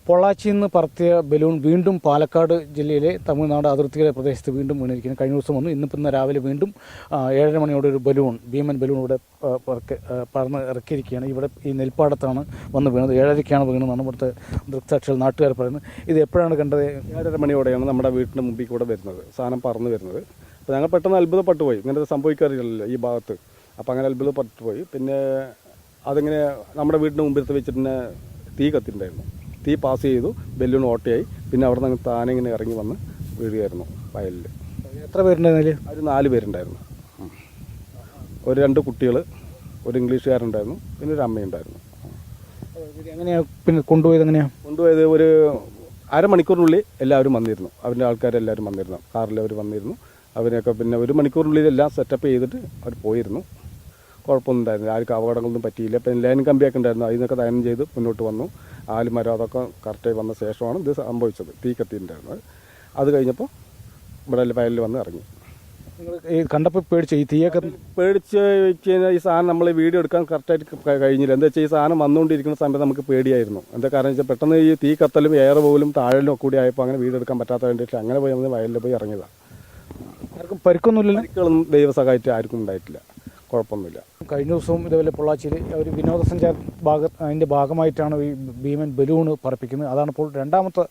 പൊള്ളാച്ചിയിൽ നിന്ന് പറത്തിയ ബലൂൺ വീണ്ടും പാലക്കാട് ജില്ലയിലെ തമിഴ്നാട് അതിർത്തിയിലെ പ്രദേശത്ത് വീണ്ടും വീണിരിക്കുന്നു. കഴിഞ്ഞ ദിവസം വന്നു. ഇന്ന് രാവിലെ വീണ്ടും 7:30 മണിയോടെ ഒരു ബലൂൺ, ഭീമൻ ബലൂൺ ഇവിടെ പറന്ന് ഇറക്കിയിരിക്കുകയാണ്. ഇവിടെ ഈ നെൽപ്പാടത്താണ് വന്ന് വീണത്. 7:30ക്കാണ് വീണെന്നാണ് ഇവിടുത്തെ ദൃക്സാക്ഷികൾ നാട്ടുകാർ പറയുന്നത്. ഇത് എപ്പോഴാണ് കണ്ടത്? 7:30 മണിയോടെയാണ് നമ്മുടെ വീട്ടിൻ്റെ മുമ്പിൽ കൂടെ വരുന്നത്, സാധനം പറന്ന് വരുന്നത്. അപ്പോൾ ഞങ്ങൾ പെട്ടെന്ന് അത്ഭുതപ്പെട്ടു പോയി. ഇങ്ങനെ സംഭവിക്കാറില്ലല്ലോ ഈ ഭാഗത്ത്. അപ്പോൾ അങ്ങനെ അത്ഭുതപ്പെട്ടു പോയി. പിന്നെ അതിങ്ങനെ നമ്മുടെ വീടിൻ്റെ മുമ്പിലത്തെ വെച്ചിട്ട് തന്നെ തീ കത്തിയിട്ടുണ്ടായിരുന്നു. തീ പാസ് ചെയ്തു, ബലൂൺ ഓട്ടയായി. പിന്നെ അവിടെ നിന്ന് താനെ ഇങ്ങനെ ഇറങ്ങി വന്ന് വീഴുകയായിരുന്നു വയലിൽ. എത്ര പേരുണ്ടായിരുന്നില്ല? ഒരു 4 പേരുണ്ടായിരുന്നു. ഒരു 2 കുട്ടികൾ, ഒരു ഇംഗ്ലീഷുകാരുണ്ടായിരുന്നു, പിന്നെ ഒരു അമ്മയുണ്ടായിരുന്നു. എങ്ങനെയാണ് പിന്നെ കൊണ്ടുപോയത്? ഒരു അരമണിക്കൂറിനുള്ളിൽ എല്ലാവരും വന്നിരുന്നു. അവരുടെ ആൾക്കാരെല്ലാവരും വന്നിരുന്നു. കാറിൽ അവർ വന്നിരുന്നു. അവരെയൊക്കെ പിന്നെ 1 മണിക്കൂറിനുള്ളിൽ എല്ലാം സെറ്റപ്പ് ചെയ്തിട്ട് അവർ പോയിരുന്നു. കുഴപ്പമൊന്നും ഉണ്ടായിരുന്നില്ല. ആർക്കും അപകടങ്ങളൊന്നും പറ്റിയില്ല. പിന്നെ ലൈൻ കമ്പിയൊക്കെ ഉണ്ടായിരുന്നു. അതിൽ നിന്നൊക്കെ തരണം ചെയ്ത് മുന്നോട്ട് വന്നു. ആലുമരം അതൊക്കെ കറക്റ്റായി വന്ന ശേഷമാണ് ഇത് സംഭവിച്ചത്. തീ കത്തിയിട്ടുണ്ടായിരുന്നത്. അത് കഴിഞ്ഞപ്പോൾ ഇവിടെ വയലിൽ വന്ന് ഇറങ്ങി. ഈ കണ്ടപ്പോൾ പേടിച്ചു? ഈ തീയൊക്കെ പേടിച്ച് വെച്ച് കഴിഞ്ഞാൽ ഈ സാധനം നമ്മൾ വീഡിയോ എടുക്കാൻ കറക്റ്റായിട്ട് കഴിഞ്ഞില്ല. എന്താ വെച്ചാൽ ഈ സാധനം വന്നുകൊണ്ടിരിക്കുന്ന സമയത്ത് നമുക്ക് പേടിയായിരുന്നു. എന്താ കാരണം വെച്ചാൽ പെട്ടെന്ന് ഈ തീ കത്തലും എയർ പോലും താഴലും കൂടി ആയപ്പോൾ അങ്ങനെ വീഡിയോ എടുക്കാൻ പറ്റാത്ത വേണ്ടിയിട്ട് അങ്ങനെ പോയി നമ്മൾ വയലിൽ പോയി ഇറങ്ങിയതാണ്. ആർക്കും പരിക്കൊന്നുമില്ല? പരിക്കുകളൊന്നും ദൈവസഹായത്തിൽ ആർക്കും ഉണ്ടായിട്ടില്ല. കുഴപ്പമൊന്നുമില്ല. കഴിഞ്ഞ ദിവസവും ഇതേപോലെ പൊള്ളാച്ചിയിൽ ഒരു വിനോദസഞ്ചാര അതിൻ്റെ ഭാഗമായിട്ടാണ് ഈ ഭീമൻ ബലൂണ് പറപ്പിക്കുന്നത്. അതാണിപ്പോൾ 2ാമത്തെ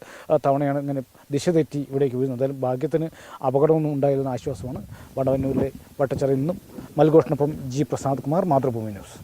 തവണയാണ് ഇങ്ങനെ ദിശ തെറ്റി ഇവിടേക്ക് വീഴുന്നത്. എന്തായാലും ഭാഗ്യത്തിന് അപകടമൊന്നും ഉണ്ടായിരുന്ന ആശ്വാസമാണ്. വടവന്നൂരിലെ വട്ടച്ചിറയിൽ നിന്നും മൽഘോഷിനൊപ്പം ജി പ്രസാദ് കുമാർ, മാതൃഭൂമി ന്യൂസ്.